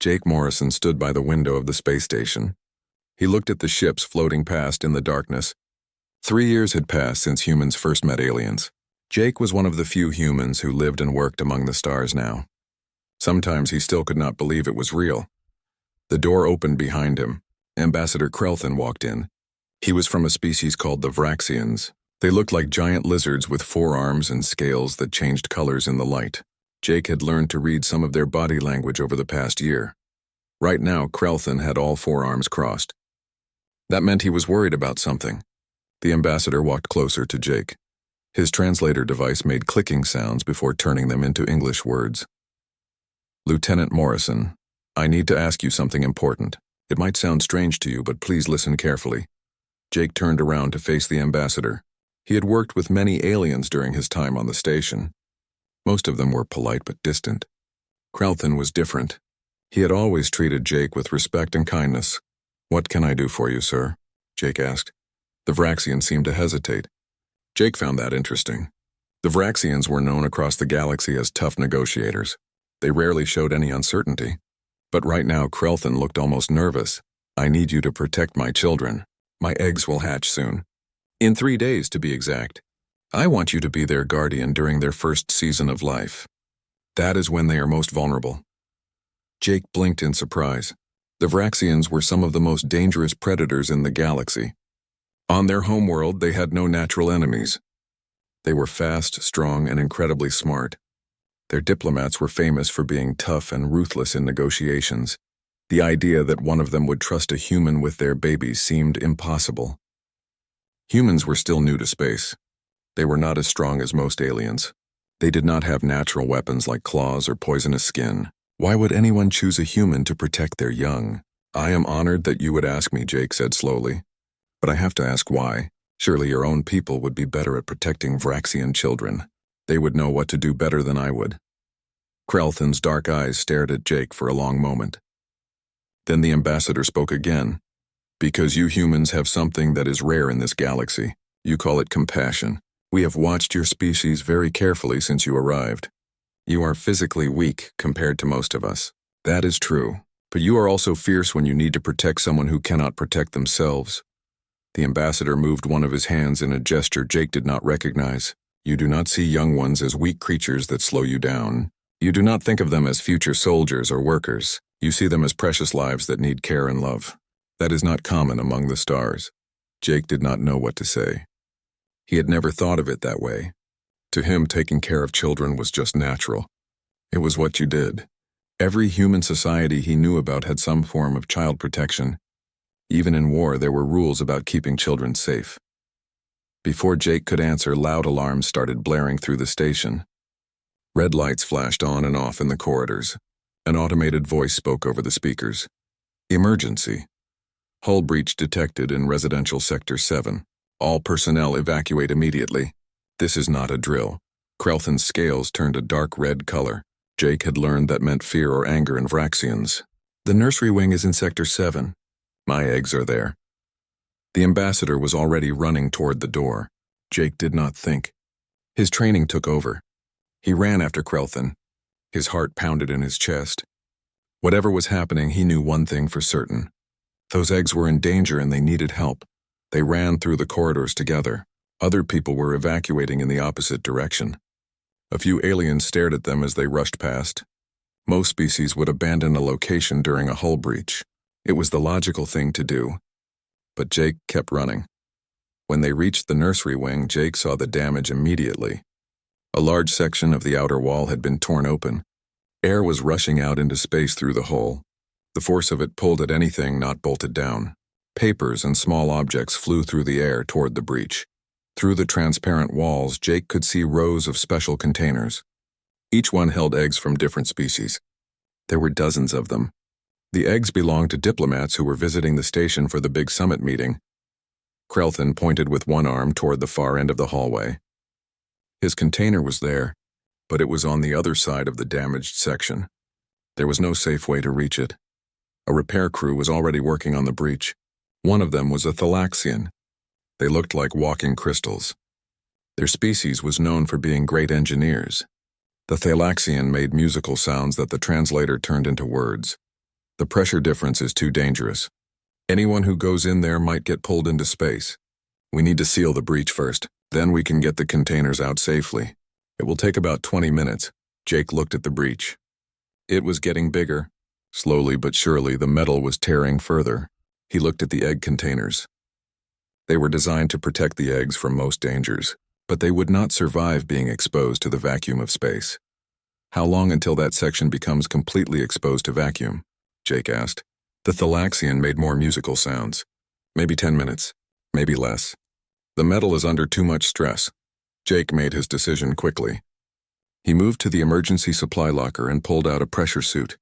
Jake Morrison stood by the window of the space station. He looked at the ships floating past in the darkness. 3 years had passed since humans first met aliens. Jake was one of the few humans who lived and worked among the stars now. Sometimes he still could not believe it was real. The door opened behind him. Ambassador Krelthin walked in. He was from a species called the Vraxians. They looked like giant lizards with 4 arms and scales that changed colors in the light. Jake had learned to read some of their body language over the past year. Right now, Krelthin had all 4 arms crossed. That meant he was worried about something. The ambassador walked closer to Jake. His translator device made clicking sounds before turning them into English words. Lieutenant Morrison, I need to ask you something important. It might sound strange to you, but please listen carefully. Jake turned around to face the ambassador. He had worked with many aliens during his time on the station. Most of them were polite but distant. Krelthin was different. He had always treated Jake with respect and kindness. What can I do for you, sir? Jake asked. The Vraxian seemed to hesitate. Jake found that interesting. The Vraxians were known across the galaxy as tough negotiators. They rarely showed any uncertainty. But right now, Krelthin looked almost nervous. I need you to protect my children. My eggs will hatch soon. In 3 days, to be exact. I want you to be their guardian during their first season of life. That is when they are most vulnerable. Jake blinked in surprise. The Vraxians were some of the most dangerous predators in the galaxy. On their homeworld, they had no natural enemies. They were fast, strong, and incredibly smart. Their diplomats were famous for being tough and ruthless in negotiations. The idea that one of them would trust a human with their babies seemed impossible. Humans were still new to space. They were not as strong as most aliens. They did not have natural weapons like claws or poisonous skin. Why would anyone choose a human to protect their young? I am honored that you would ask me, Jake said slowly. But I have to ask why. Surely your own people would be better at protecting Vraxian children. They would know what to do better than I would. Krelthin's dark eyes stared at Jake for a long moment. Then the ambassador spoke again. Because you humans have something that is rare in this galaxy. You call it compassion. We have watched your species very carefully since you arrived. You are physically weak compared to most of us. That is true. But you are also fierce when you need to protect someone who cannot protect themselves. The ambassador moved one of his hands in a gesture Jake did not recognize. You do not see young ones as weak creatures that slow you down. You do not think of them as future soldiers or workers. You see them as precious lives that need care and love. That is not common among the stars. Jake did not know what to say. He had never thought of it that way. To him, taking care of children was just natural. It was what you did. Every human society he knew about had some form of child protection. Even in war, there were rules about keeping children safe. Before Jake could answer, loud alarms started blaring through the station. Red lights flashed on and off in the corridors. An automated voice spoke over the speakers. Emergency. Hull breach detected in Residential Sector 7. All personnel evacuate immediately. This is not a drill. Krelthin's scales turned a dark red color. Jake had learned that meant fear or anger in Vraxians. The nursery wing is in Sector 7. My eggs are there. The ambassador was already running toward the door. Jake did not think. His training took over. He ran after Krelthin. His heart pounded in his chest. Whatever was happening, he knew one thing for certain. Those eggs were in danger and they needed help. They ran through the corridors together. Other people were evacuating in the opposite direction. A few aliens stared at them as they rushed past. Most species would abandon a location during a hull breach. It was the logical thing to do. But Jake kept running. When they reached the nursery wing, Jake saw the damage immediately. A large section of the outer wall had been torn open. Air was rushing out into space through the hole. The force of it pulled at anything not bolted down. Papers and small objects flew through the air toward the breach. Through the transparent walls, Jake could see rows of special containers. Each one held eggs from different species. There were dozens of them. The eggs belonged to diplomats who were visiting the station for the big summit meeting. Krelthin pointed with one arm toward the far end of the hallway. His container was there, but it was on the other side of the damaged section. There was no safe way to reach it. A repair crew was already working on the breach. One of them was a Thalaxian. They looked like walking crystals. Their species was known for being great engineers. The Thalaxian made musical sounds that the translator turned into words. The pressure difference is too dangerous. Anyone who goes in there might get pulled into space. We need to seal the breach first, then we can get the containers out safely. It will take about 20 minutes. Jake looked at the breach. It was getting bigger. Slowly but surely, the metal was tearing further. He looked at the egg containers. They were designed to protect the eggs from most dangers, but they would not survive being exposed to the vacuum of space. How long until that section becomes completely exposed to vacuum? Jake asked. The Thalaxian made more musical sounds. Maybe 10 minutes, maybe less. The metal is under too much stress. Jake made his decision quickly. He moved to the emergency supply locker and pulled out a pressure suit.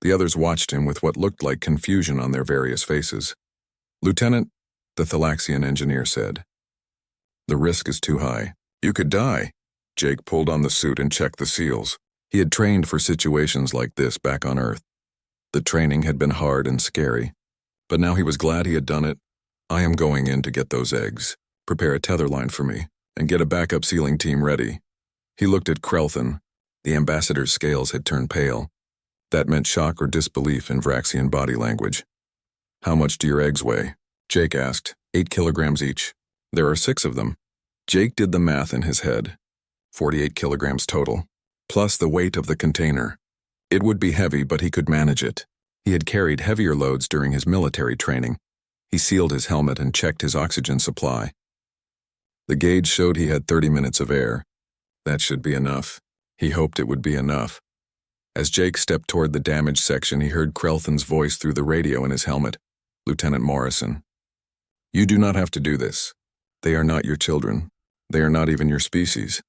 The others watched him with what looked like confusion on their various faces. "Lieutenant," the Thalaxian engineer said. "The risk is too high. You could die." Jake pulled on the suit and checked the seals. He had trained for situations like this back on Earth. The training had been hard and scary, but now he was glad he had done it. "I am going in to get those eggs. Prepare a tether line for me, and get a backup sealing team ready." He looked at Krelthan. The ambassador's scales had turned pale. That meant shock or disbelief in Vraxian body language. "How much do your eggs weigh?" Jake asked. 8 kilograms each. There are 6 of them. Jake did the math in his head. 48 kilograms total, plus the weight of the container. It would be heavy, but he could manage it. He had carried heavier loads during his military training. He sealed his helmet and checked his oxygen supply. The gauge showed he had 30 minutes of air. That should be enough. He hoped it would be enough. As Jake stepped toward the damaged section, he heard Krelthan's voice through the radio in his helmet. "Lieutenant Morrison, you do not have to do this. They are not your children. They are not even your species."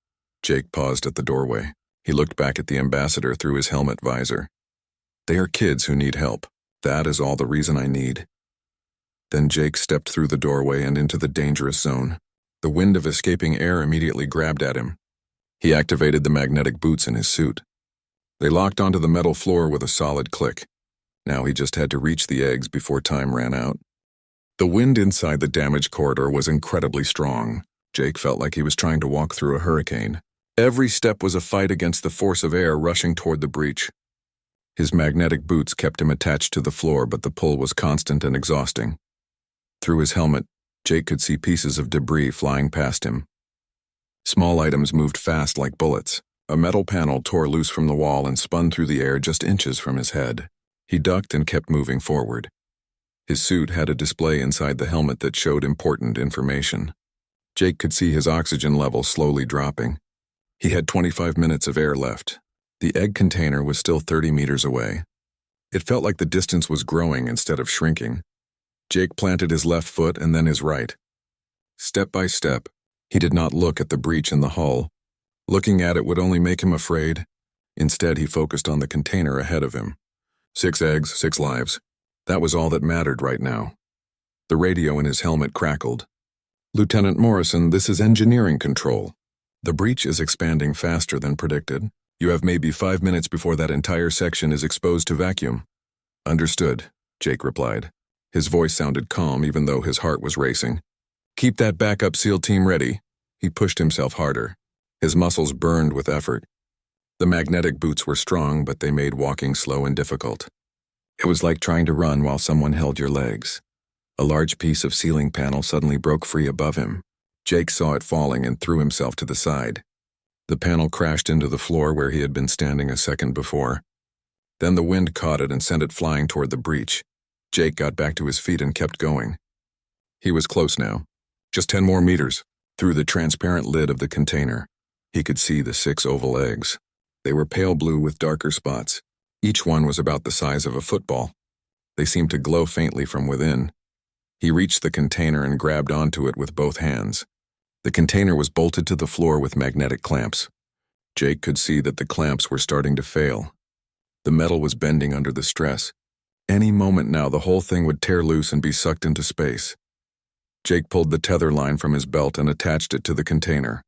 Jake paused at the doorway. He looked back at the ambassador through his helmet visor. "They are kids who need help. That is all the reason I need." Then Jake stepped through the doorway and into the dangerous zone. The wind of escaping air immediately grabbed at him. He activated the magnetic boots in his suit. They locked onto the metal floor with a solid click. Now he just had to reach the eggs before time ran out. The wind inside the damaged corridor was incredibly strong. Jake felt like he was trying to walk through a hurricane. Every step was a fight against the force of air rushing toward the breach. His magnetic boots kept him attached to the floor, but the pull was constant and exhausting. Through his helmet, Jake could see pieces of debris flying past him. Small items moved fast like bullets. A metal panel tore loose from the wall and spun through the air just inches from his head. He ducked and kept moving forward. His suit had a display inside the helmet that showed important information. Jake could see his oxygen level slowly dropping. He had 25 minutes of air left. The egg container was still 30 meters away. It felt like the distance was growing instead of shrinking. Jake planted his left foot and then his right. Step by step, he did not look at the breach in the hull. Looking at it would only make him afraid. Instead, he focused on the container ahead of him. 6 eggs, 6 lives. That was all that mattered right now. The radio in his helmet crackled. "Lieutenant Morrison, this is engineering control. The breach is expanding faster than predicted. You have maybe 5 minutes before that entire section is exposed to vacuum." "Understood," Jake replied. His voice sounded calm even though his heart was racing. "Keep that backup SEAL team ready." He pushed himself harder. His muscles burned with effort. The magnetic boots were strong, but they made walking slow and difficult. It was like trying to run while someone held your legs. A large piece of ceiling panel suddenly broke free above him. Jake saw it falling and threw himself to the side. The panel crashed into the floor where he had been standing a second before. Then the wind caught it and sent it flying toward the breach. Jake got back to his feet and kept going. He was close now. Just 10 more meters. Through the transparent lid of the container, he could see the 6 oval eggs. They were pale blue with darker spots. Each one was about the size of a football. They seemed to glow faintly from within. He reached the container and grabbed onto it with both hands. The container was bolted to the floor with magnetic clamps. Jake could see that the clamps were starting to fail. The metal was bending under the stress. Any moment now, the whole thing would tear loose and be sucked into space. Jake pulled the tether line from his belt and attached it to the container.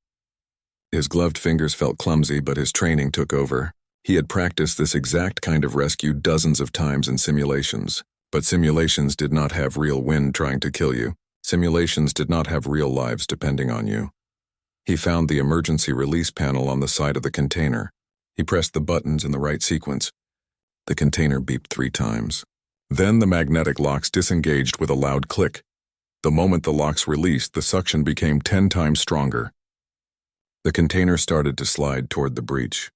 His gloved fingers felt clumsy, but his training took over. He had practiced this exact kind of rescue dozens of times in simulations. But simulations did not have real wind trying to kill you. Simulations did not have real lives depending on you. He found the emergency release panel on the side of the container. He pressed the buttons in the right sequence. The container beeped 3 times. Then the magnetic locks disengaged with a loud click. The moment the locks released, the suction became 10 times stronger. The container started to slide toward the breach.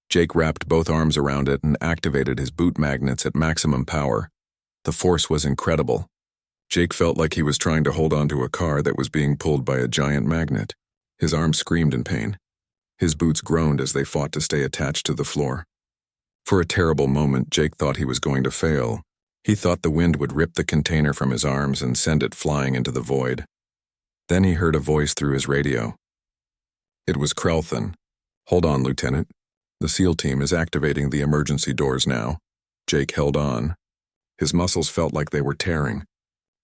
Jake wrapped both arms around it and activated his boot magnets at maximum power. The force was incredible. Jake felt like he was trying to hold onto a car that was being pulled by a giant magnet. His arms screamed in pain. His boots groaned as they fought to stay attached to the floor. For a terrible moment, Jake thought he was going to fail. He thought the wind would rip the container from his arms and send it flying into the void. Then he heard a voice through his radio. It was Krelthan. "Hold on, Lieutenant. The SEAL team is activating the emergency doors now." Jake held on. His muscles felt like they were tearing.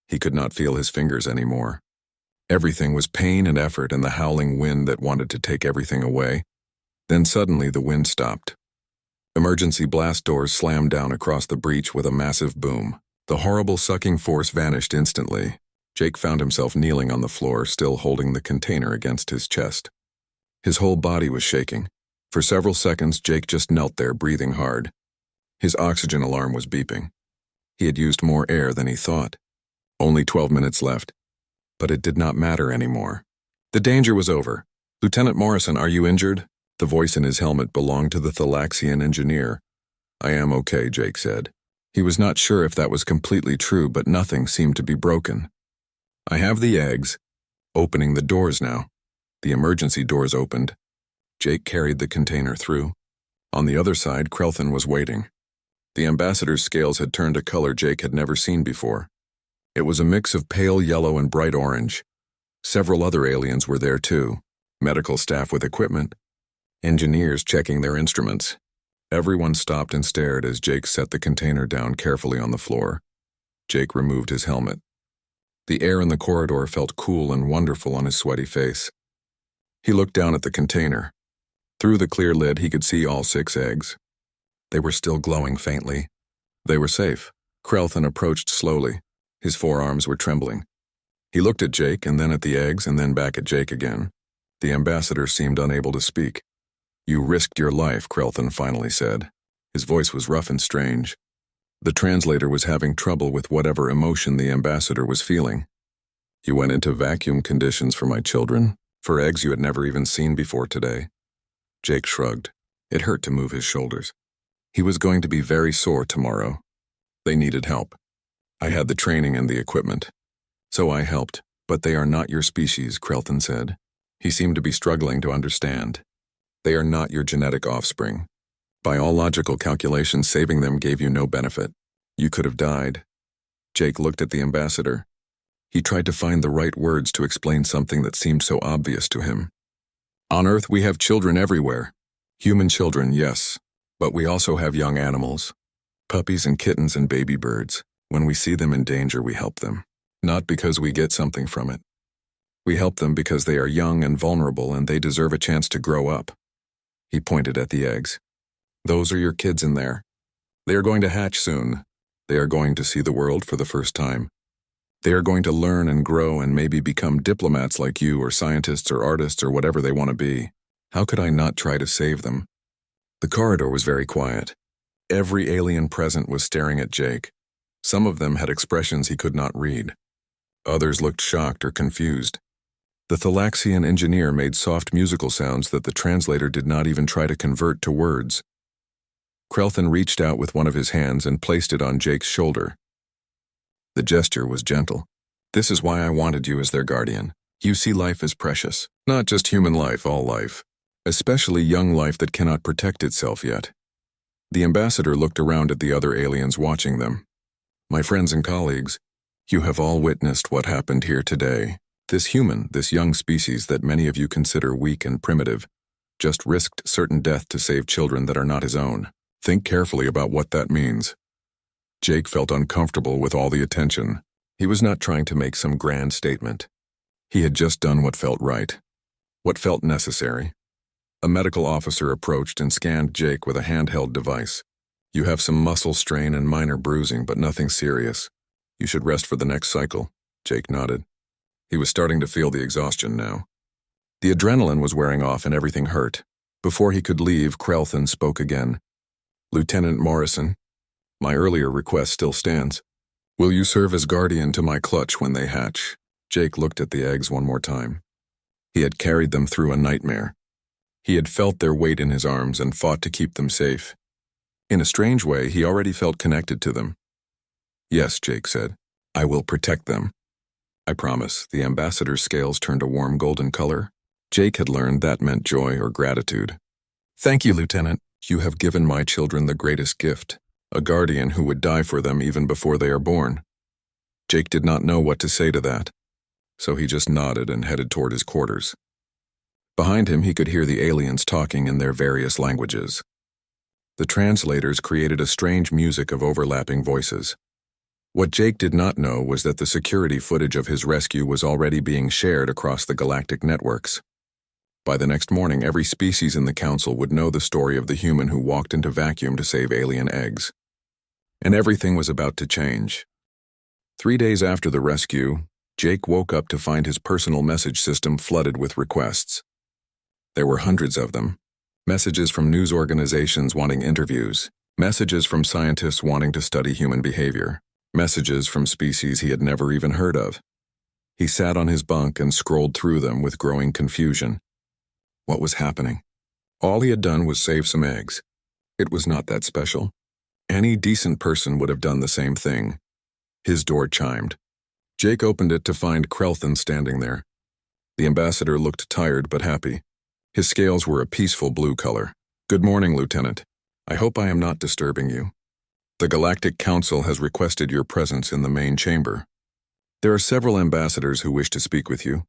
He could not feel his fingers anymore. Everything was pain and effort and the howling wind that wanted to take everything away. Then suddenly the wind stopped. Emergency blast doors slammed down across the breach with a massive boom. The horrible sucking force vanished instantly. Jake found himself kneeling on the floor, still holding the container against his chest. His whole body was shaking. For several seconds, Jake just knelt there, breathing hard. His oxygen alarm was beeping. He had used more air than he thought. Only 12 minutes left. But it did not matter anymore. The danger was over. "Lieutenant Morrison, are you injured?" The voice in his helmet belonged to the Thalaxian engineer. "I am okay," Jake said. He was not sure if that was completely true, but nothing seemed to be broken. "I have the eggs." Opening the doors now. The emergency doors opened. Jake carried the container through. On the other side, Krelthan was waiting. The ambassador's scales had turned a color Jake had never seen before. It was a mix of pale yellow and bright orange. Several other aliens were there too. Medical staff with equipment. Engineers checking their instruments. Everyone stopped and stared as Jake set the container down carefully on the floor. Jake removed his helmet. The air in the corridor felt cool and wonderful on his sweaty face. He looked down at the container. Through the clear lid, he could see all 6 eggs. They were still glowing faintly. They were safe. Krelthan approached slowly. His forearms were trembling. He looked at Jake and then at the eggs and then back at Jake again. The ambassador seemed unable to speak. "You risked your life," Krelthan finally said. His voice was rough and strange. The translator was having trouble with whatever emotion the ambassador was feeling. "You went into vacuum conditions for my children? For eggs you had never even seen before today?" Jake shrugged. It hurt to move his shoulders. He was going to be very sore tomorrow. They needed help. I had the training and the equipment. So I helped, but they are not your species, Krelthan said. He seemed to be struggling to understand. They are not your genetic offspring. By all logical calculations, saving them gave you no benefit. You could have died. Jake looked at the ambassador. He tried to find the right words to explain something that seemed so obvious to him. On Earth, we have children everywhere. Human children, yes, but we also have young animals. Puppies and kittens and baby birds. When we see them in danger, we help them. Not because we get something from it. We help them because they are young and vulnerable and they deserve a chance to grow up. He pointed at the eggs. Those are your kids in there. They are going to hatch soon. They are going to see the world for the first time. They are going to learn and grow and maybe become diplomats like you or scientists or artists or whatever they want to be. How could I not try to save them? The corridor was very quiet. Every alien present was staring at Jake. Some of them had expressions he could not read. Others looked shocked or confused. The Thalaxian engineer made soft musical sounds that the translator did not even try to convert to words. Krelthan reached out with one of his hands and placed it on Jake's shoulder. The gesture was gentle. This is why I wanted you as their guardian. You see life as precious. Not just human life, all life. Especially young life that cannot protect itself yet. The ambassador looked around at the other aliens watching them. My friends and colleagues, you have all witnessed what happened here today. This human, this young species that many of you consider weak and primitive, just risked certain death to save children that are not his own. Think carefully about what that means. Jake felt uncomfortable with all the attention. He was not trying to make some grand statement. He had just done what felt right. What felt necessary. A medical officer approached and scanned Jake with a handheld device. You have some muscle strain and minor bruising, but nothing serious. You should rest for the next cycle. Jake nodded. He was starting to feel the exhaustion now. The adrenaline was wearing off and everything hurt. Before he could leave, Krelthan spoke again. Lieutenant Morrison, my earlier request still stands. Will you serve as guardian to my clutch when they hatch? Jake looked at the eggs one more time. He had carried them through a nightmare. He had felt their weight in his arms and fought to keep them safe. In a strange way, he already felt connected to them. Yes, Jake said. I will protect them. I promise. The ambassador's scales turned a warm golden color. Jake had learned that meant joy or gratitude. Thank you, Lieutenant. You have given my children the greatest gift, a guardian who would die for them even before they are born. Jake did not know what to say to that, so he just nodded and headed toward his quarters. Behind him, he could hear the aliens talking in their various languages. The translators created a strange music of overlapping voices. What Jake did not know was that the security footage of his rescue was already being shared across the galactic networks. By the next morning, every species in the council would know the story of the human who walked into vacuum to save alien eggs. And everything was about to change. 3 days after the rescue, Jake woke up to find his personal message system flooded with requests. There were hundreds of them. Messages from news organizations wanting interviews, messages from scientists wanting to study human behavior, messages from species he had never even heard of. He sat on his bunk and scrolled through them with growing confusion. What was happening? All he had done was save some eggs. It was not that special. Any decent person would have done the same thing. His door chimed. Jake opened it to find Krelthin standing there. The ambassador looked tired but happy. His scales were a peaceful blue color. Good morning, Lieutenant. I hope I am not disturbing you. The Galactic Council has requested your presence in the main chamber. There are several ambassadors who wish to speak with you.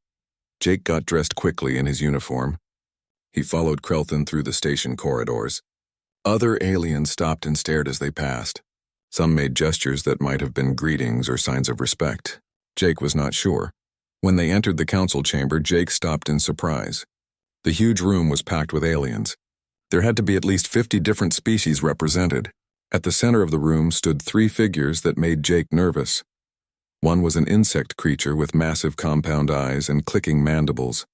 Jake got dressed quickly in his uniform. He followed Krelthin through the station corridors. Other aliens stopped and stared as they passed. Some made gestures that might have been greetings or signs of respect. Jake was not sure. When they entered the council chamber, Jake stopped in surprise. The huge room was packed with aliens. There had to be at least 50 different species represented. At the center of the room stood 3 figures that made Jake nervous. One was an insect creature with massive compound eyes and clicking mandibles.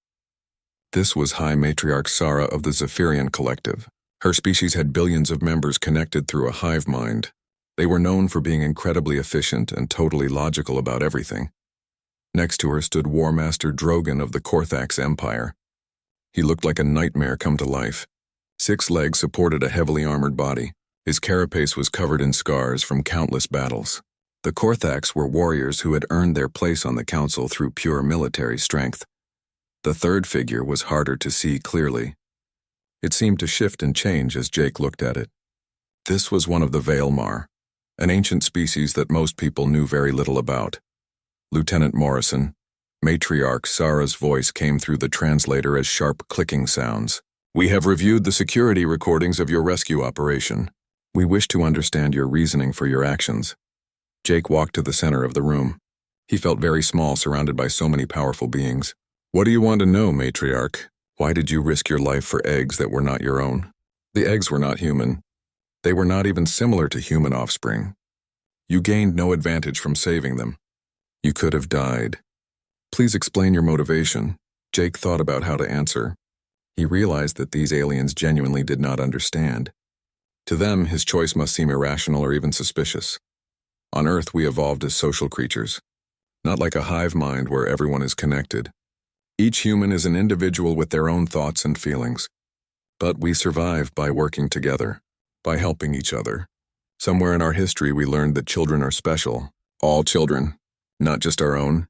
This was High Matriarch Sara of the Zephyrian Collective. Her species had billions of members connected through a hive mind. They were known for being incredibly efficient and totally logical about everything. Next to her stood War Master Drogan of the Korthax Empire. He looked like a nightmare come to life. 6 legs supported a heavily armored body. His carapace was covered in scars from countless battles. The Korthax were warriors who had earned their place on the council through pure military strength. The third figure was harder to see clearly. It seemed to shift and change as Jake looked at it. This was one of the Veilmar, an ancient species that most people knew very little about. Lieutenant Morrison, Matriarch Sara's voice came through the translator as sharp clicking sounds. We have reviewed the security recordings of your rescue operation. We wish to understand your reasoning for your actions. Jake walked to the center of the room. He felt very small surrounded by so many powerful beings. What do you want to know, Matriarch? Why did you risk your life for eggs that were not your own? The eggs were not human. They were not even similar to human offspring. You gained no advantage from saving them. You could have died. Please explain your motivation. Jake thought about how to answer. He realized that these aliens genuinely did not understand. To them, his choice must seem irrational or even suspicious. On Earth, we evolved as social creatures, not like a hive mind where everyone is connected. Each human is an individual with their own thoughts and feelings. But we survive by working together, by helping each other. Somewhere in our history, we learned that children are special. All children, not just our own.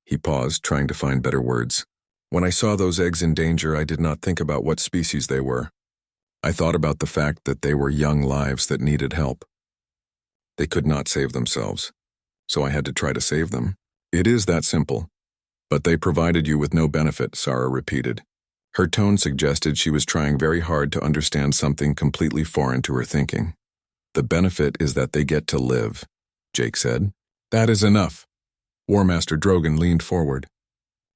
He paused, trying to find better words. When I saw those eggs in danger, I did not think about what species they were. I thought about the fact that they were young lives that needed help. They could not save themselves, so I had to try to save them. It is that simple. But they provided you with no benefit, Sara repeated. Her tone suggested she was trying very hard to understand something completely foreign to her thinking. The benefit is that they get to live, Jake said. That is enough. War Master Drogan leaned forward.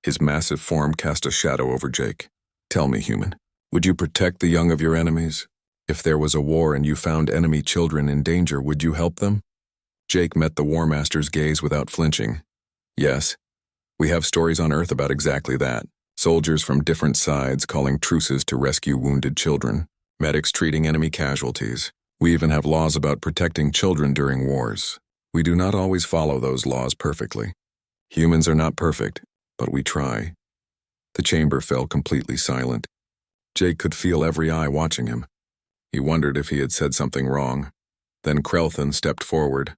His massive form cast a shadow over Jake. Tell me, human, would you protect the young of your enemies? If there was a war and you found enemy children in danger, would you help them? Jake met the War Master's gaze without flinching. Yes. We have stories on Earth about exactly that. Soldiers from different sides calling truces to rescue wounded children. Medics treating enemy casualties. We even have laws about protecting children during wars. We do not always follow those laws perfectly. Humans are not perfect, but we try." The chamber fell completely silent. Jake could feel every eye watching him. He wondered if he had said something wrong. Then Krelthin stepped forward.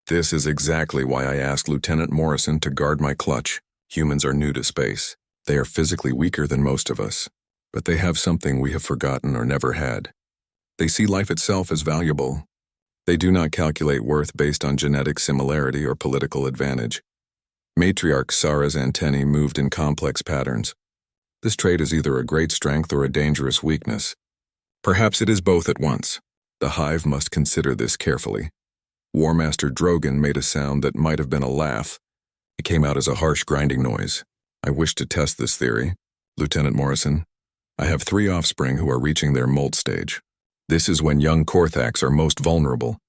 "This is exactly why I asked Lieutenant Morrison to guard my clutch. Humans are new to space. They are physically weaker than most of us, but they have something we have forgotten or never had. They see life itself as valuable. They do not calculate worth based on genetic similarity or political advantage." Matriarch Sara's antennae moved in complex patterns. This trait is either a great strength or a dangerous weakness. Perhaps it is both at once. The hive must consider this carefully. War Master Drogan made a sound that might have been a laugh. It came out as a harsh grinding noise. "I wish to test this theory, Lieutenant Morrison. I have 3 offspring who are reaching their molt stage. This is when young Korthax are most vulnerable.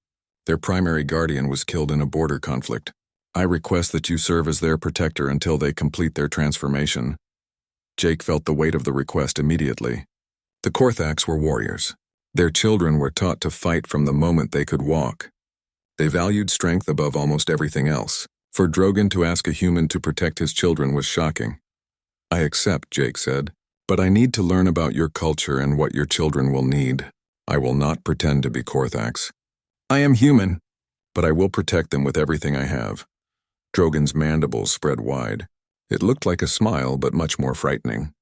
Their primary guardian was killed in a border conflict. I request that you serve as their protector until they complete their transformation." Jake felt the weight of the request immediately. The Korthax were warriors. Their children were taught to fight from the moment they could walk. They valued strength above almost everything else. For Drogan to ask a human to protect his children was shocking. "I accept," Jake said, "but I need to learn about your culture and what your children will need. I will not pretend to be Korthax. I am human, but I will protect them with everything I have." Drogan's mandibles spread wide. It looked like a smile, but much more frightening.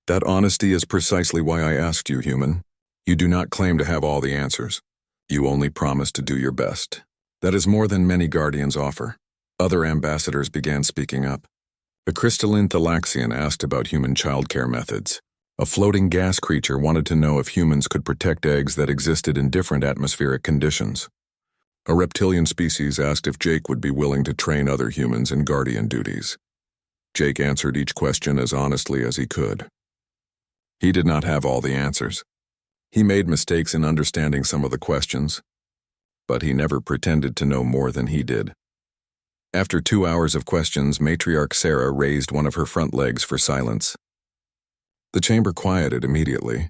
"That honesty is precisely why I asked you, human. You do not claim to have all the answers. You only promise to do your best. That is more than many guardians offer." Other ambassadors began speaking up. A crystalline Thalaxian asked about human childcare methods. A floating gas creature wanted to know if humans could protect eggs that existed in different atmospheric conditions. A reptilian species asked if Jake would be willing to train other humans in guardian duties. Jake answered each question as honestly as he could. He did not have all the answers. He made mistakes in understanding some of the questions, but he never pretended to know more than he did. After 2 hours of questions, Matriarch Sarah raised one of her front legs for silence. The chamber quieted immediately.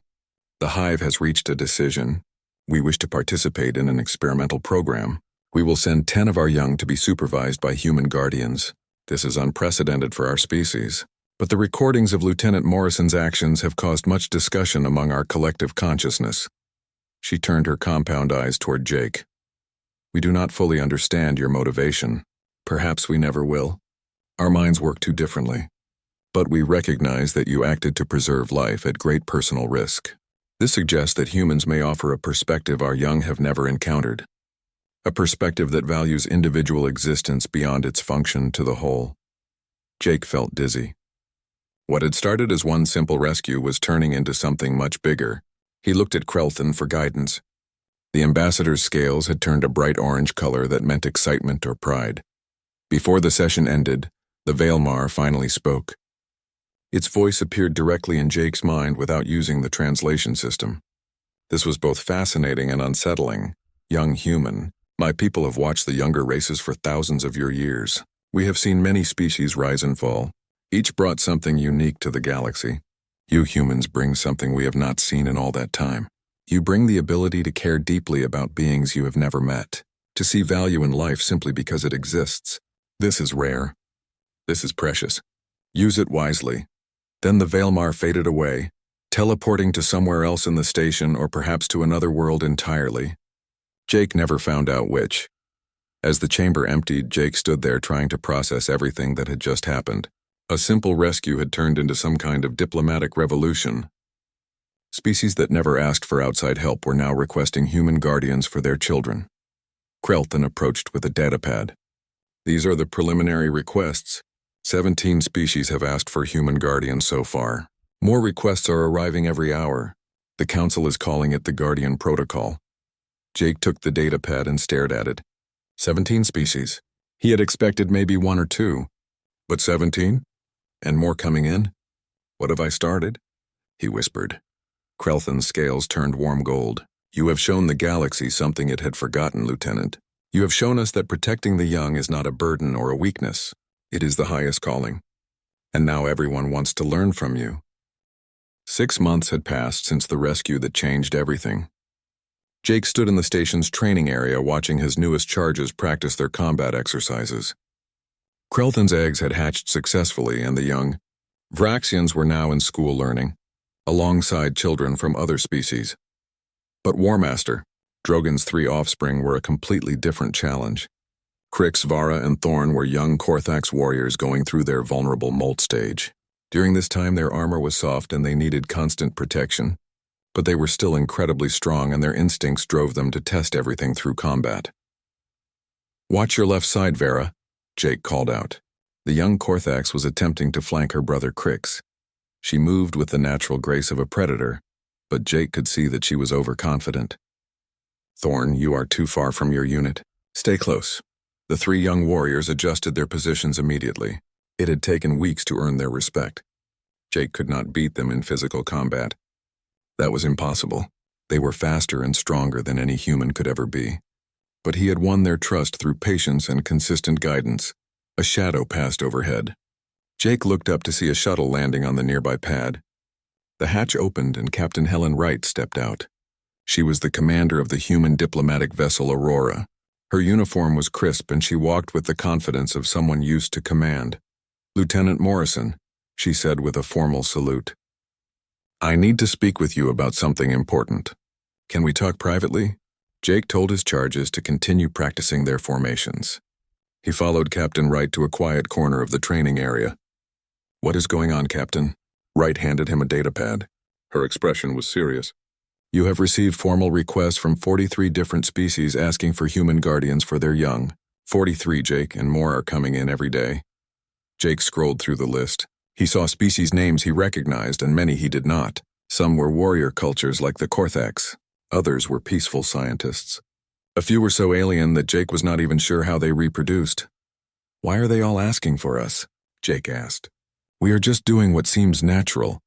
"The hive has reached a decision. We wish to participate in an experimental program. We will send 10 of our young to be supervised by human guardians. This is unprecedented for our species, but the recordings of Lieutenant Morrison's actions have caused much discussion among our collective consciousness." She turned her compound eyes toward Jake. "We do not fully understand your motivation. Perhaps we never will. Our minds work too differently. But we recognize that you acted to preserve life at great personal risk. This suggests that humans may offer a perspective our young have never encountered. A perspective that values individual existence beyond its function to the whole." Jake felt dizzy. What had started as one simple rescue was turning into something much bigger. He looked at Krelthin for guidance. The ambassador's scales had turned a bright orange color that meant excitement or pride. Before the session ended, the Veilmar finally spoke. Its voice appeared directly in Jake's mind without using the translation system. This was both fascinating and unsettling. "Young human, my people have watched the younger races for thousands of your years. We have seen many species rise and fall. Each brought something unique to the galaxy. You humans bring something we have not seen in all that time. You bring the ability to care deeply about beings you have never met, to see value in life simply because it exists. This is rare. This is precious. Use it wisely." Then the Veilmar faded away, teleporting to somewhere else in the station or perhaps to another world entirely. Jake never found out which. As the chamber emptied, Jake stood there trying to process everything that had just happened. A simple rescue had turned into some kind of diplomatic revolution. Species that never asked for outside help were now requesting human guardians for their children. Krelthin approached with a datapad. "These are the preliminary requests. 17 species have asked for human guardians so far. More requests are arriving every hour. The Council is calling it the Guardian Protocol." Jake took the datapad and stared at it. 17 species. He had expected maybe 1 or 2. But 17? And more coming in? "What have I started?" he whispered. Krelthin's scales turned warm gold. "You have shown the galaxy something it had forgotten, Lieutenant. You have shown us that protecting the young is not a burden or a weakness. It is the highest calling. And now everyone wants to learn from you." 6 months had passed since the rescue that changed everything. Jake stood in the station's training area watching his newest charges practice their combat exercises. Krelthan's eggs had hatched successfully, and the young Vraxians were now in school learning, alongside children from other species. But Warmaster, Drogon's 3 offspring, were a completely different challenge. Krix, Vara, and Thorn were young Korthax warriors going through their vulnerable molt stage. During this time, their armor was soft and they needed constant protection, but they were still incredibly strong and their instincts drove them to test everything through combat. "Watch your left side, Vara," Jake called out. The young Korthax was attempting to flank her brother Krix. She moved with the natural grace of a predator, but Jake could see that she was overconfident. "Thorn, you are too far from your unit. Stay close." The 3 young warriors adjusted their positions immediately. It had taken weeks to earn their respect. Jake could not beat them in physical combat. That was impossible. They were faster and stronger than any human could ever be. But he had won their trust through patience and consistent guidance. A shadow passed overhead. Jake looked up to see a shuttle landing on the nearby pad. The hatch opened and Captain Helen Wright stepped out. She was the commander of the human diplomatic vessel Aurora. Her uniform was crisp and she walked with the confidence of someone used to command. "Lieutenant Morrison," she said with a formal salute. "I need to speak with you about something important. Can we talk privately?" Jake told his charges to continue practicing their formations. He followed Captain Wright to a quiet corner of the training area. "What is going on, Captain?" Wright handed him a datapad. Her expression was serious. "You have received formal requests from 43 different species asking for human guardians for their young. 43, Jake, and more are coming in every day." Jake scrolled through the list. He saw species names he recognized and many he did not. Some were warrior cultures like the Korthax. Others were peaceful scientists. A few were so alien that Jake was not even sure how they reproduced. "Why are they all asking for us?" Jake asked. "We are just doing what seems natural."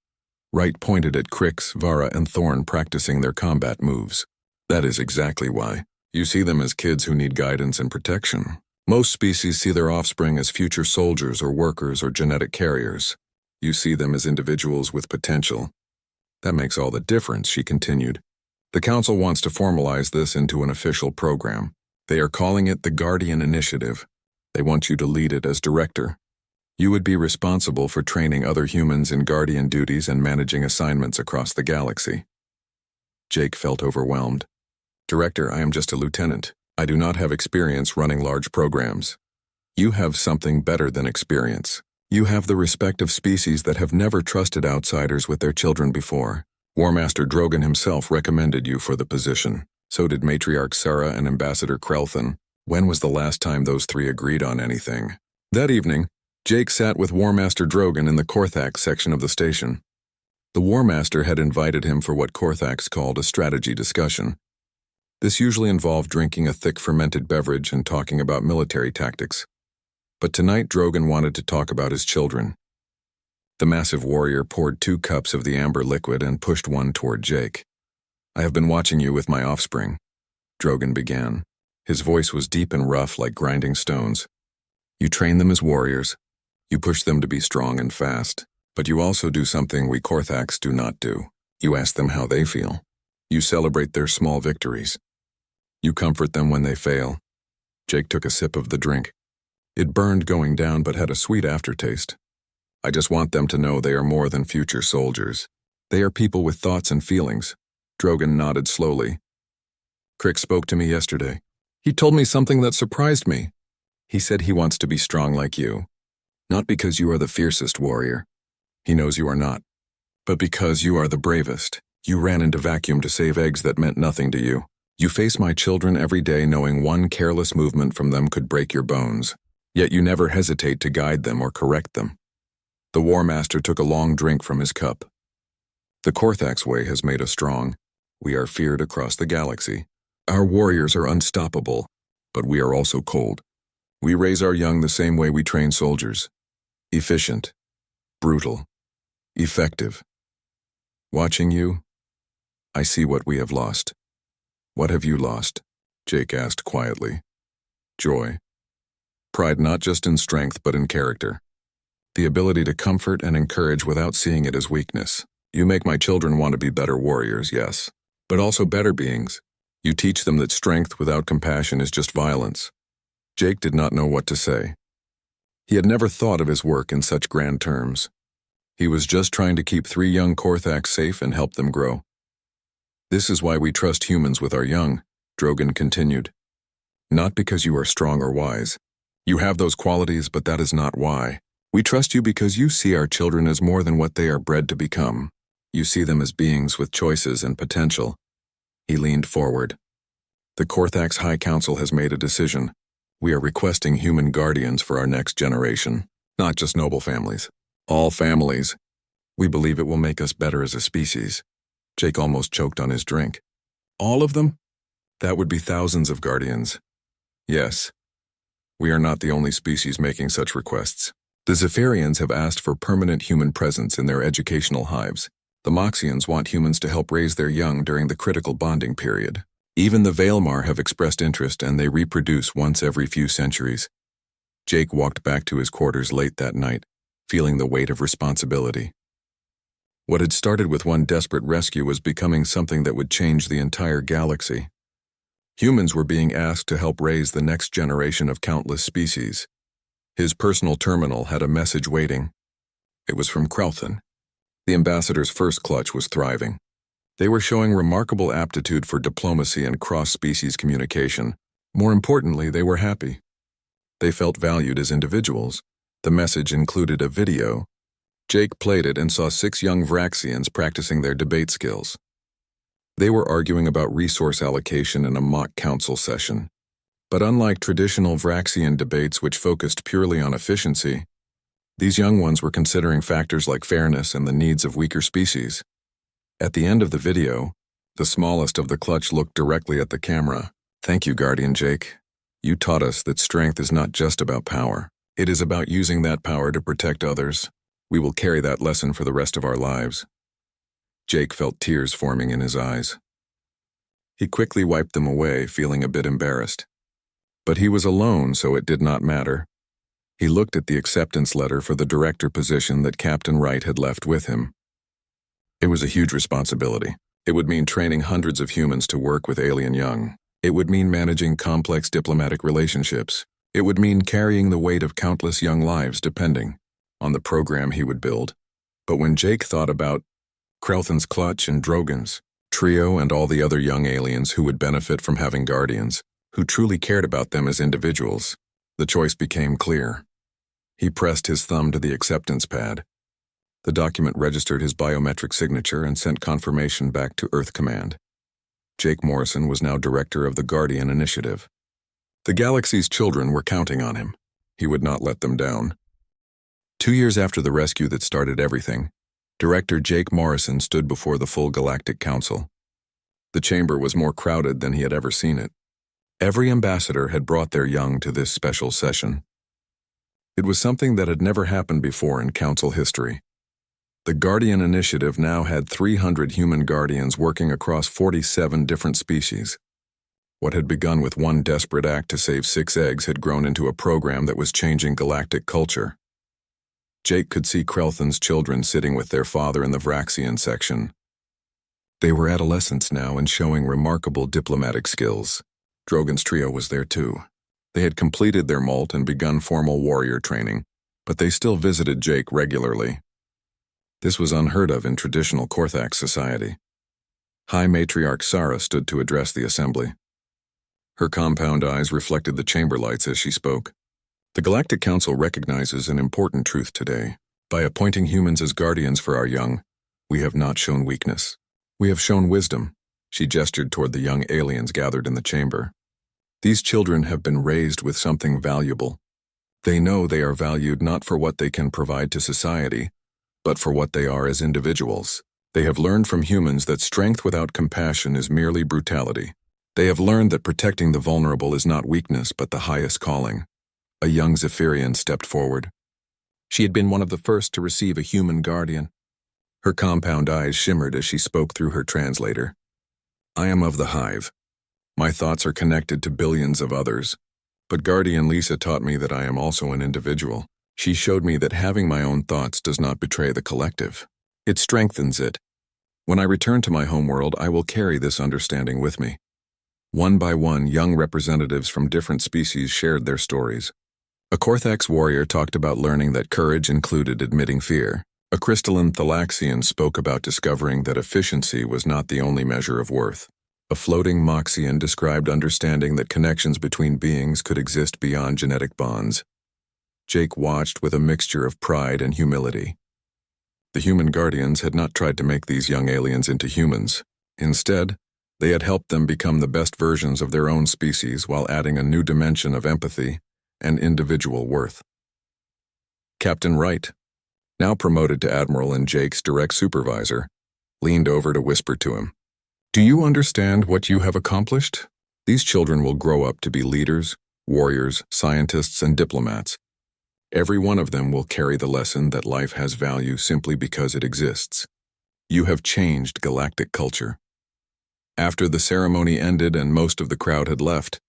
Wright pointed at Krix, Vara, and Thorn practicing their combat moves. "That is exactly why. You see them as kids who need guidance and protection. Most species see their offspring as future soldiers or workers or genetic carriers. You see them as individuals with potential. That makes all the difference," she continued. "The Council wants to formalize this into an official program. They are calling it the Guardian Initiative. They want you to lead it as director. You would be responsible for training other humans in Guardian duties and managing assignments across the galaxy." Jake felt overwhelmed. "Director, I am just a lieutenant. I do not have experience running large programs." "You have something better than experience. You have the respect of species that have never trusted outsiders with their children before. Warmaster Drogon himself recommended you for the position. So did Matriarch Sarah and Ambassador Krelthan. When was the last time those 3 agreed on anything?" That evening, Jake sat with Warmaster Drogon in the Korthax section of the station. The Warmaster had invited him for what Korthax called a strategy discussion. This usually involved drinking a thick fermented beverage and talking about military tactics. But tonight Drogon wanted to talk about his children. The massive warrior poured 2 cups of the amber liquid and pushed one toward Jake. "I have been watching you with my offspring," Drogon began. His voice was deep and rough like grinding stones. "You train them as warriors. You push them to be strong and fast. But you also do something we Korthax do not do. You ask them how they feel. You celebrate their small victories. You comfort them when they fail." Jake took a sip of the drink. It burned going down but had a sweet aftertaste. "I just want them to know they are more than future soldiers. They are people with thoughts and feelings." Drogon nodded slowly. "Krix spoke to me yesterday. He told me something that surprised me. He said he wants to be strong like you. Not because you are the fiercest warrior. He knows you are not. But because you are the bravest. You ran into vacuum to save eggs that meant nothing to you. You face my children every day knowing one careless movement from them could break your bones. Yet you never hesitate to guide them or correct them." The Warmaster took a long drink from his cup. "The Korthax way has made us strong. We are feared across the galaxy. Our warriors are unstoppable, but we are also cold. We raise our young the same way we train soldiers. Efficient, brutal, effective. Watching you, I see what we have lost." "What have you lost?" Jake asked quietly. "Joy. Pride not just in strength but in character. The ability to comfort and encourage without seeing it as weakness. You make my children want to be better warriors, yes, but also better beings. You teach them that strength without compassion is just violence. Jake did not know what to say. He had never thought of his work in such grand terms. He was just trying to keep 3 young Korthaks safe and help them grow. This is why we trust humans with our young, Drogon continued. Not because you are strong or wise. You have those qualities, but that is not why. We trust you because you see our children as more than what they are bred to become. You see them as beings with choices and potential. He leaned forward. The Korthaks High Council has made a decision. We are requesting human guardians for our next generation, not just noble families. All families. We believe it will make us better as a species. Jake almost choked on his drink. All of them? That would be thousands of guardians. Yes. We are not the only species making such requests. The Zephyrians have asked for permanent human presence in their educational hives. The Moxians want humans to help raise their young during the critical bonding period. Even the Vailmar have expressed interest, and they reproduce once every few centuries. Jake walked back to his quarters late that night, feeling the weight of responsibility. What had started with one desperate rescue was becoming something that would change the entire galaxy. Humans were being asked to help raise the next generation of countless species. His personal terminal had a message waiting. It was from Krelthan. The ambassador's first clutch was thriving. They were showing remarkable aptitude for diplomacy and cross-species communication. More importantly, they were happy. They felt valued as individuals. The message included a video. Jake played it and saw 6 young Vraxians practicing their debate skills. They were arguing about resource allocation in a mock council session. But unlike traditional Vraxian debates which focused purely on efficiency, these young ones were considering factors like fairness and the needs of weaker species. At the end of the video, the smallest of the clutch looked directly at the camera. Thank you, Guardian Jake. You taught us that strength is not just about power. It is about using that power to protect others. We will carry that lesson for the rest of our lives. Jake felt tears forming in his eyes. He quickly wiped them away, feeling a bit embarrassed. But he was alone, so it did not matter. He looked at the acceptance letter for the director position that Captain Wright had left with him. It was a huge responsibility. It would mean training hundreds of humans to work with alien young. It would mean managing complex diplomatic relationships. It would mean carrying the weight of countless young lives depending on the program he would build. But when Jake thought about Krelthan's clutch and Drogon's trio and all the other young aliens who would benefit from having guardians, who truly cared about them as individuals, the choice became clear. He pressed his thumb to the acceptance pad. The document registered his biometric signature and sent confirmation back to Earth Command. Jake Morrison was now director of the Guardian Initiative. The galaxy's children were counting on him. He would not let them down. 2 years after the rescue that started everything, Director Jake Morrison stood before the full Galactic Council. The chamber was more crowded than he had ever seen it. Every ambassador had brought their young to this special session. It was something that had never happened before in Council history. The Guardian Initiative now had 300 human guardians working across 47 different species. What had begun with one desperate act to save 6 eggs had grown into a program that was changing galactic culture. Jake could see Krelthan's children sitting with their father in the Vraxian section. They were adolescents now and showing remarkable diplomatic skills. Drogon's trio was there too. They had completed their molt and begun formal warrior training, but they still visited Jake regularly. This was unheard of in traditional Korthak society. High Matriarch Sara stood to address the assembly. Her compound eyes reflected the chamber lights as she spoke. The Galactic Council recognizes an important truth today. By appointing humans as guardians for our young, we have not shown weakness. We have shown wisdom. She gestured toward the young aliens gathered in the chamber. These children have been raised with something valuable. They know they are valued not for what they can provide to society, but for what they are as individuals. They have learned from humans that strength without compassion is merely brutality. They have learned that protecting the vulnerable is not weakness but the highest calling. A young Zephyrian stepped forward. She had been one of the first to receive a human guardian. Her compound eyes shimmered as she spoke through her translator. I am of the hive. My thoughts are connected to billions of others. But Guardian Lisa taught me that I am also an individual. She showed me that having my own thoughts does not betray the collective. It strengthens it. When I return to my homeworld, I will carry this understanding with me. One by one, young representatives from different species shared their stories. A Korthax warrior talked about learning that courage included admitting fear. A crystalline Thalaxian spoke about discovering that efficiency was not the only measure of worth. A floating Moxian described understanding that connections between beings could exist beyond genetic bonds. Jake watched with a mixture of pride and humility. The human guardians had not tried to make these young aliens into humans. Instead, they had helped them become the best versions of their own species while adding a new dimension of empathy and individual worth. Captain Wright, now promoted to Admiral and Jake's direct supervisor, leaned over to whisper to him, "Do you understand what you have accomplished? These children will grow up to be leaders, warriors, scientists, and diplomats. Every one of them will carry the lesson that life has value simply because it exists. You have changed galactic culture." After the ceremony ended and most of the crowd had left,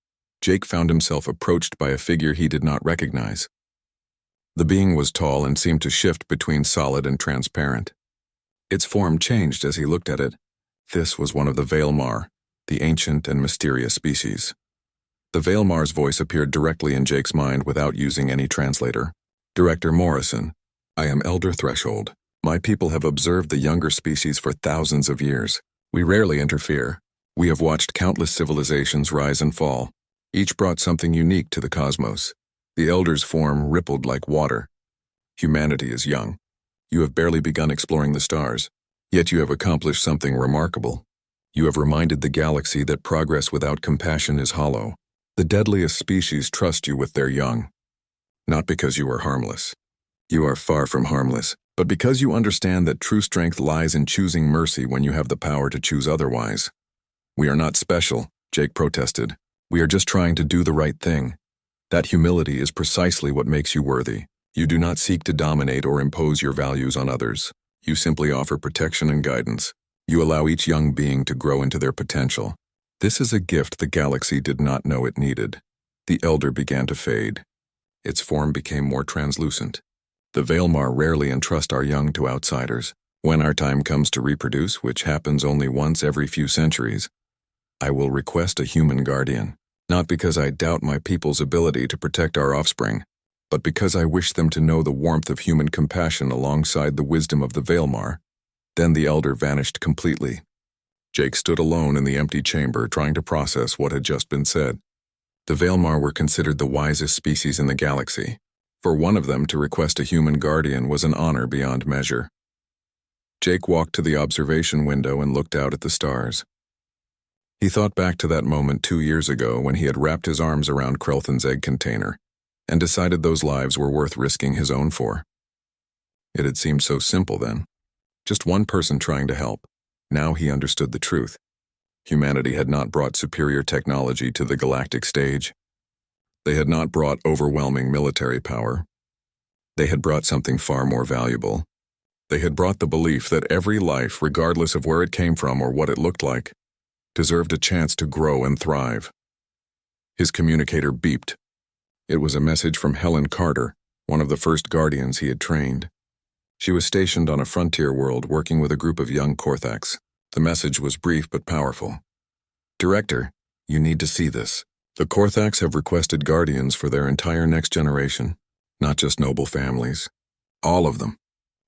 Jake found himself approached by a figure he did not recognize. The being was tall and seemed to shift between solid and transparent. Its form changed as he looked at it. This was one of the Vailmar, the ancient and mysterious species. The Vailmar's voice appeared directly in Jake's mind without using any translator. "Director Morrison, I am Elder Threshold. My people have observed the younger species for thousands of years. We rarely interfere. We have watched countless civilizations rise and fall. Each brought something unique to the cosmos. The Elder's form rippled like water. Humanity is young. You have barely begun exploring the stars, yet you have accomplished something remarkable. You have reminded the galaxy that progress without compassion is hollow. The deadliest species trust you with their young. Not because you are harmless. You are far from harmless, but because you understand that true strength lies in choosing mercy when you have the power to choose otherwise." "We are not special," Jake protested. "We are just trying to do the right thing. That humility is precisely what makes you worthy. You do not seek to dominate or impose your values on others. You simply offer protection and guidance. You allow each young being to grow into their potential. This is a gift the galaxy did not know it needed." The Elder began to fade. Its form became more translucent. "The Vailmar rarely entrust our young to outsiders. When our time comes to reproduce, which happens only once every few centuries, I will request a human guardian. Not because I doubt my people's ability to protect our offspring, but because I wish them to know the warmth of human compassion alongside the wisdom of the Vailmar." Then the Elder vanished completely. Jake stood alone in the empty chamber, trying to process what had just been said. The Vailmar were considered the wisest species in the galaxy. For one of them to request a human guardian was an honor beyond measure. Jake walked to the observation window and looked out at the stars. He thought back to that moment 2 years ago when he had wrapped his arms around Krelthan's egg container and decided those lives were worth risking his own for. It had seemed so simple then. Just one person trying to help. Now he understood the truth. Humanity had not brought superior technology to the galactic stage. They had not brought overwhelming military power. They had brought something far more valuable. They had brought the belief that every life, regardless of where it came from or what it looked like, deserved a chance to grow and thrive. His communicator beeped. It was a message from Helen Carter, one of the first guardians he had trained. She was stationed on a frontier world working with a group of young Korthax. The message was brief but powerful. "Director, you need to see this. The Korthax have requested guardians for their entire next generation, not just noble families. All of them.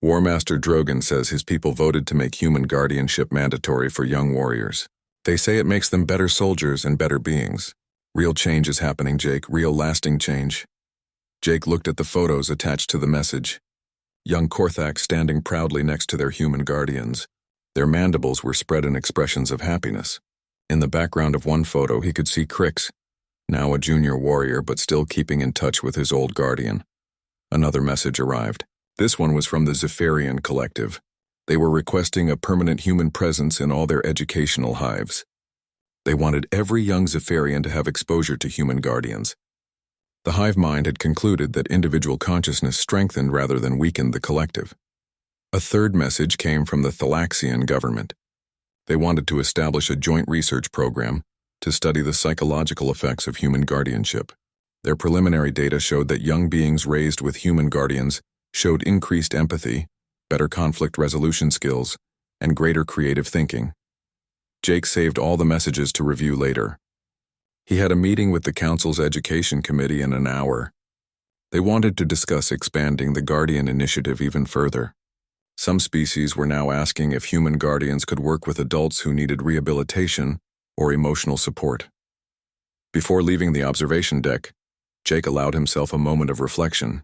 War Master Drogan says his people voted to make human guardianship mandatory for young warriors. They say it makes them better soldiers and better beings. Real change is happening, Jake, real lasting change." Jake looked at the photos attached to the message. Young Korthax standing proudly next to their human guardians. Their mandibles were spread in expressions of happiness. In the background of one photo, he could see Crix, now a junior warrior but still keeping in touch with his old guardian. Another message arrived. This one was from the Zephyrian Collective. They were requesting a permanent human presence in all their educational hives. They wanted every young Zephyrian to have exposure to human guardians. The hive mind had concluded that individual consciousness strengthened rather than weakened the collective. A third message came from the Thalaxian government. They wanted to establish a joint research program to study the psychological effects of human guardianship. Their preliminary data showed that young beings raised with human guardians showed increased empathy, better conflict resolution skills, and greater creative thinking. Jake saved all the messages to review later. He had a meeting with the Council's Education Committee in an hour. They wanted to discuss expanding the Guardian Initiative even further. Some species were now asking if human guardians could work with adults who needed rehabilitation or emotional support. Before leaving the observation deck, Jake allowed himself a moment of reflection.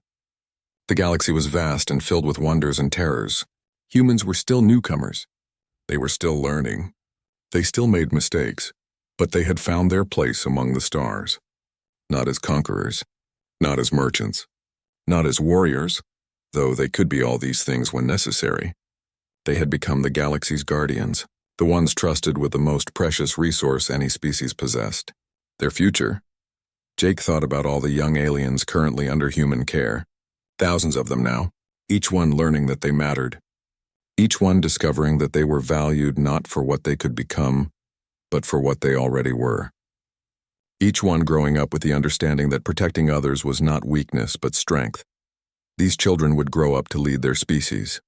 The galaxy was vast and filled with wonders and terrors. Humans were still newcomers. They were still learning. They still made mistakes, but they had found their place among the stars. Not as conquerors, not as merchants, not as warriors, though they could be all these things when necessary. They had become the galaxy's guardians, the ones trusted with the most precious resource any species possessed. Their future. Jake thought about all the young aliens currently under human care. Thousands of them now, each one learning that they mattered. Each one discovering that they were valued not for what they could become, but for what they already were. Each one growing up with the understanding that protecting others was not weakness but strength. These children would grow up to lead their species.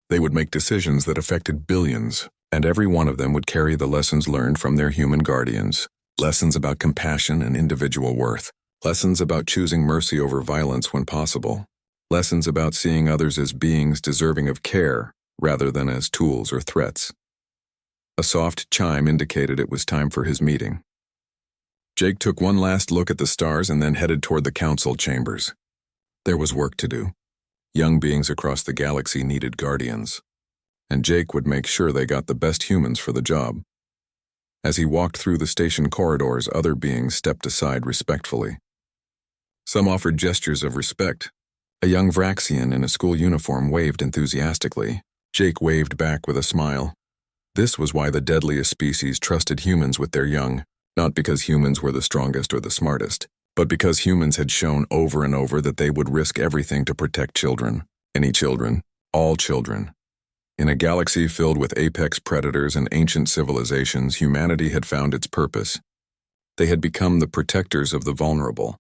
They would make decisions that affected billions, and every one of them would carry the lessons learned from their human guardians. Lessons about compassion and individual worth. Lessons about choosing mercy over violence when possible. Lessons about seeing others as beings deserving of care rather than as tools or threats. A soft chime indicated it was time for his meeting. Jake took one last look at the stars and then headed toward the council chambers. There was work to do. Young beings across the galaxy needed guardians, and Jake would make sure they got the best humans for the job. As he walked through the station corridors, other beings stepped aside respectfully. Some offered gestures of respect. A young Vraxian in a school uniform waved enthusiastically. Jake waved back with a smile. This was why the deadliest species trusted humans with their young, not because humans were the strongest or the smartest, but because humans had shown over and over that they would risk everything to protect children. Any children, all children. In a galaxy filled with apex predators and ancient civilizations, humanity had found its purpose. They had become the protectors of the vulnerable,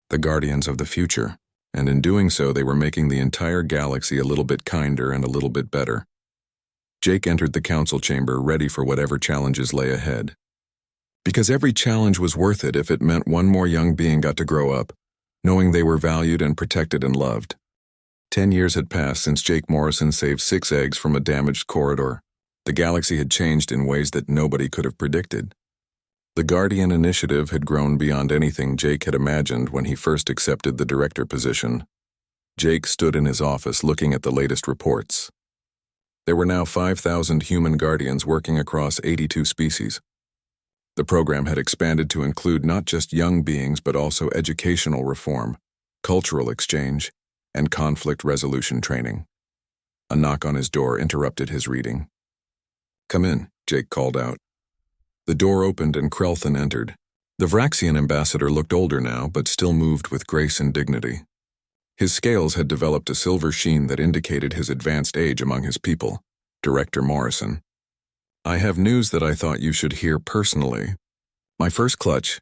the guardians of the future, and in doing so they were making the entire galaxy a little bit kinder and a little bit better. Jake entered the council chamber ready for whatever challenges lay ahead. Because every challenge was worth it if it meant one more young being got to grow up, knowing they were valued and protected and loved. 10 years had passed since Jake Morrison saved 6 eggs from a damaged corridor. The galaxy had changed in ways that nobody could have predicted. The Guardian Initiative had grown beyond anything Jake had imagined when he first accepted the director position. Jake stood in his office looking at the latest reports. There were now 5,000 human guardians working across 82 species. The program had expanded to include not just young beings but also educational reform, cultural exchange, and conflict resolution training. A knock on his door interrupted his reading. "Come in," Jake called out. The door opened and Krelthan entered. The Vraxian ambassador looked older now, but still moved with grace and dignity. His scales had developed a silver sheen that indicated his advanced age among his people. Director Morrison. "I have news that I thought you should hear personally. My first clutch,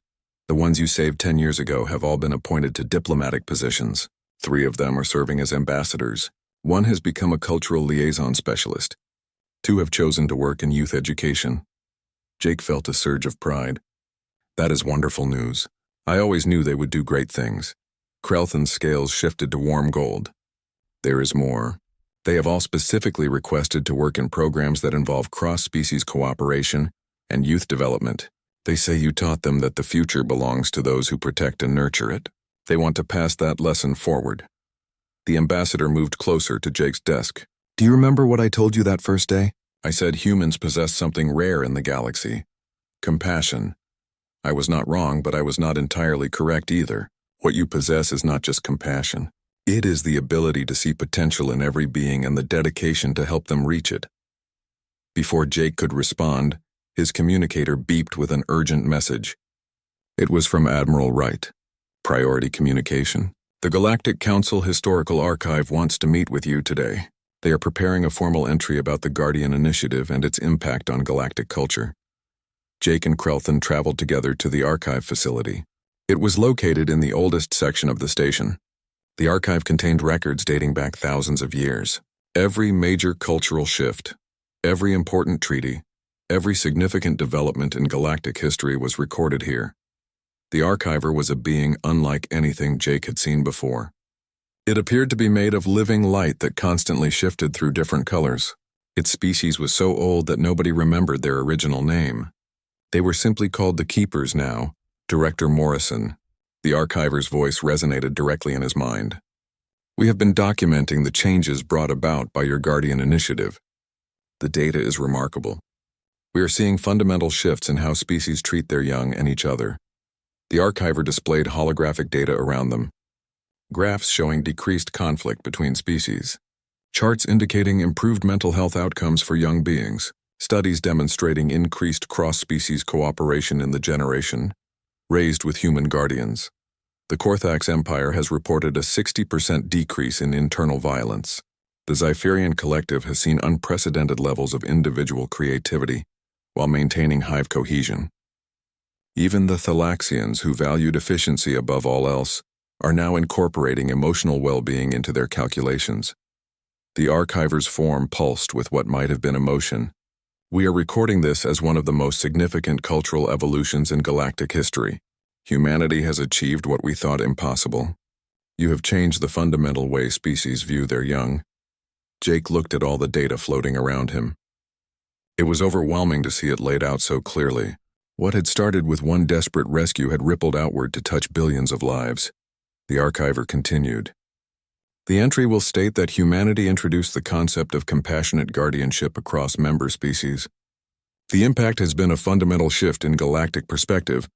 the ones you saved 10 years ago, have all been appointed to diplomatic positions. 3 of them are serving as ambassadors. 1 has become a cultural liaison specialist. 2 have chosen to work in youth education." Jake felt a surge of pride. "That is wonderful news. I always knew they would do great things." Krelthan's scales shifted to warm gold. "There is more. They have all specifically requested to work in programs that involve cross-species cooperation and youth development. They say you taught them that the future belongs to those who protect and nurture it. They want to pass that lesson forward." The ambassador moved closer to Jake's desk. "Do you remember what I told you that first day? I said humans possess something rare in the galaxy. Compassion. I was not wrong, but I was not entirely correct either. What you possess is not just compassion. It is the ability to see potential in every being and the dedication to help them reach it." Before Jake could respond, his communicator beeped with an urgent message. It was from Admiral Wright. "Priority communication. The Galactic Council Historical Archive wants to meet with you today. They are preparing a formal entry about the Guardian Initiative and its impact on galactic culture." Jake and Krelthan traveled together to the archive facility. It was located in the oldest section of the station. The archive contained records dating back thousands of years. Every major cultural shift, every important treaty, every significant development in galactic history was recorded here. The archiver was a being unlike anything Jake had seen before. It appeared to be made of living light that constantly shifted through different colors. Its species was so old that nobody remembered their original name. They were simply called the Keepers now, Director Morrison. The archiver's voice resonated directly in his mind. We have been documenting the changes brought about by your Guardian initiative. The data is remarkable. We are seeing fundamental shifts in how species treat their young and each other. The archiver displayed holographic data around them. Graphs showing decreased conflict between species. Charts indicating improved mental health outcomes for young beings. Studies demonstrating increased cross-species cooperation in the generation, raised with human guardians. The Korthax Empire has reported a 60% decrease in internal violence. The Zypherian Collective has seen unprecedented levels of individual creativity while maintaining hive cohesion. Even the Thalaxians, who valued efficiency above all else, are now incorporating emotional well-being into their calculations. The archiver's form pulsed with what might have been emotion. We are recording this as one of the most significant cultural evolutions in galactic history. Humanity has achieved what we thought impossible. You have changed the fundamental way species view their young. Jake looked at all the data floating around him. It was overwhelming to see it laid out so clearly. What had started with one desperate rescue had rippled outward to touch billions of lives. The archiver continued. The entry will state that humanity introduced the concept of compassionate guardianship across member species. The impact has been a fundamental shift in galactic perspective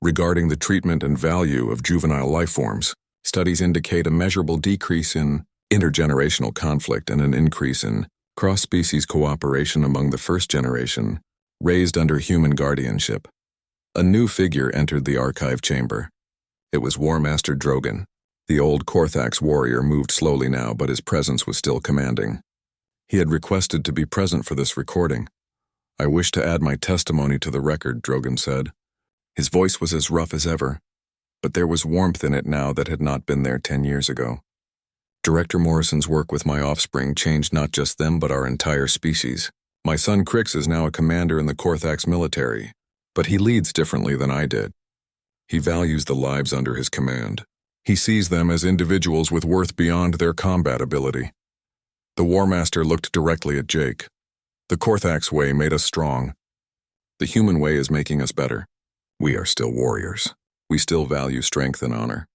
regarding the treatment and value of juvenile life forms. Studies indicate a measurable decrease in intergenerational conflict and an increase in cross-species cooperation among the first generation, raised under human guardianship. A new figure entered the archive chamber. It was War Master Drogan. The old Korthax warrior moved slowly now, but his presence was still commanding. He had requested to be present for this recording. I wish to add my testimony to the record, Drogan said. His voice was as rough as ever, but there was warmth in it now that had not been there 10 years ago. Director Morrison's work with my offspring changed not just them but our entire species. My son Crix is now a commander in the Korthax military, but he leads differently than I did. He values the lives under his command. He sees them as individuals with worth beyond their combat ability. The War Master looked directly at Jake. The Korthax way made us strong. The human way is making us better. We are still warriors. We still value strength and honor.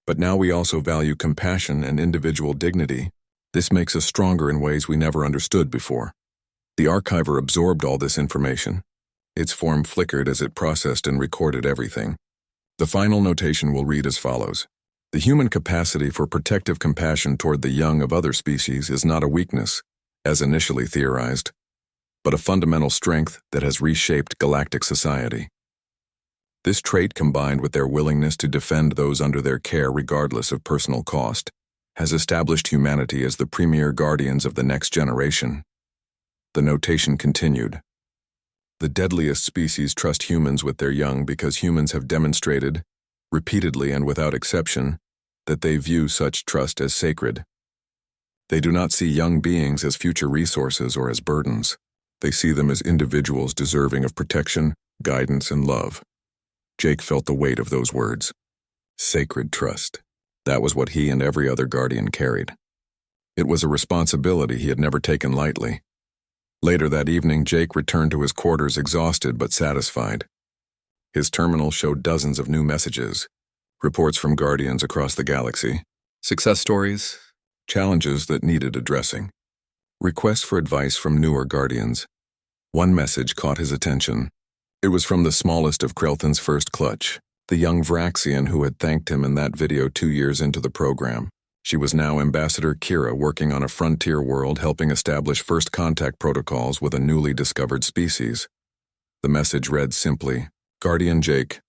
But now we also value compassion and individual dignity. This makes us stronger in ways we never understood before. The archiver absorbed all this information. Its form flickered as it processed and recorded everything. The final notation will read as follows. The human capacity for protective compassion toward the young of other species is not a weakness, as initially theorized, but a fundamental strength that has reshaped galactic society. This trait, combined with their willingness to defend those under their care regardless of personal cost, has established humanity as the premier guardians of the next generation. The notation continued. The deadliest species trust humans with their young because humans have demonstrated, repeatedly and without exception, that they view such trust as sacred. They do not see young beings as future resources or as burdens. They see them as individuals deserving of protection, guidance, and love. Jake felt the weight of those words. Sacred trust. That was what he and every other guardian carried. It was a responsibility he had never taken lightly. Later that evening, Jake returned to his quarters exhausted but satisfied. His terminal showed dozens of new messages, reports from guardians across the galaxy, success stories, challenges that needed addressing, requests for advice from newer guardians. One message caught his attention. It was from the smallest of Krelthan's first clutch, the young Vraxian who had thanked him in that video 2 years into the program. She was now Ambassador Kira, working on a frontier world helping establish first contact protocols with a newly discovered species. The message read simply, Guardian Jake,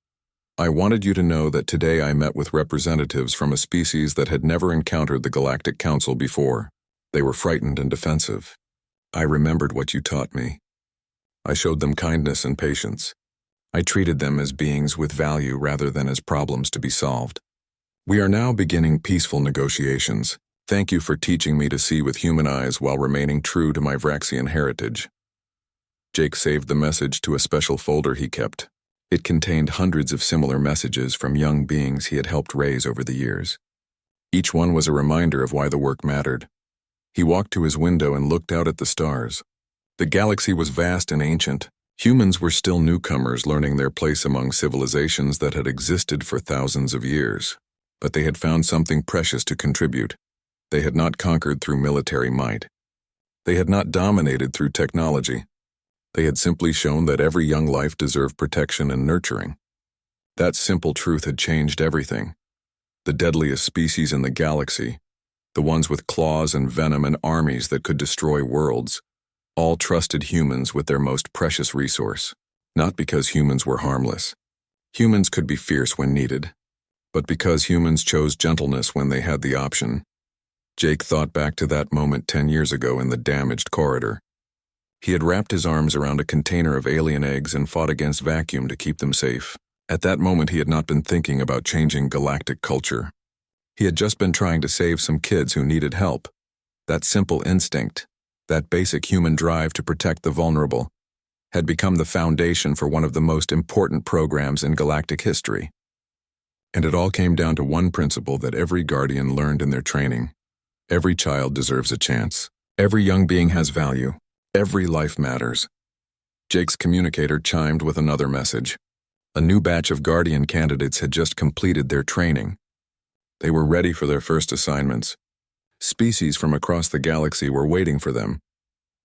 I wanted you to know that today I met with representatives from a species that had never encountered the Galactic Council before. They were frightened and defensive. I remembered what you taught me. I showed them kindness and patience. I treated them as beings with value rather than as problems to be solved. We are now beginning peaceful negotiations. Thank you for teaching me to see with human eyes while remaining true to my Vraxian heritage. Jake saved the message to a special folder he kept. It contained hundreds of similar messages from young beings he had helped raise over the years. Each one was a reminder of why the work mattered. He walked to his window and looked out at the stars. The galaxy was vast and ancient. Humans were still newcomers learning their place among civilizations that had existed for thousands of years. But they had found something precious to contribute. They had not conquered through military might. They had not dominated through technology. They had simply shown that every young life deserved protection and nurturing. That simple truth had changed everything. The deadliest species in the galaxy, the ones with claws and venom and armies that could destroy worlds, all trusted humans with their most precious resource. Not because humans were harmless. Humans could be fierce when needed, but because humans chose gentleness when they had the option. Jake thought back to that moment 10 years ago in the damaged corridor. He had wrapped his arms around a container of alien eggs and fought against vacuum to keep them safe. At that moment, he had not been thinking about changing galactic culture. He had just been trying to save some kids who needed help. That simple instinct, that basic human drive to protect the vulnerable, had become the foundation for one of the most important programs in galactic history. And it all came down to one principle that every Guardian learned in their training. Every child deserves a chance. Every young being has value. Every life matters. Jake's communicator chimed with another message. A new batch of Guardian candidates had just completed their training. They were ready for their first assignments. Species from across the galaxy were waiting for them.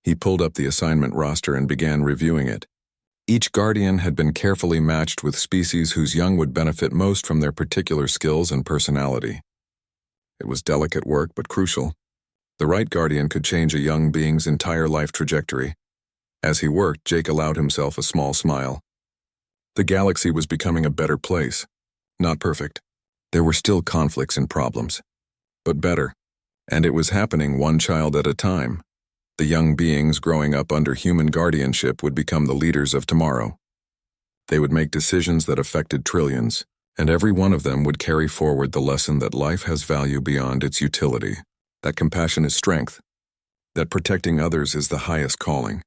He pulled up the assignment roster and began reviewing it. Each Guardian had been carefully matched with species whose young would benefit most from their particular skills and personality. It was delicate work, but crucial. The right Guardian could change a young being's entire life trajectory. As he worked, Jake allowed himself a small smile. The galaxy was becoming a better place. Not perfect. There were still conflicts and problems. But better. And it was happening one child at a time. The young beings growing up under human guardianship would become the leaders of tomorrow. They would make decisions that affected trillions, and every one of them would carry forward the lesson that life has value beyond its utility. That compassion is strength, that protecting others is the highest calling.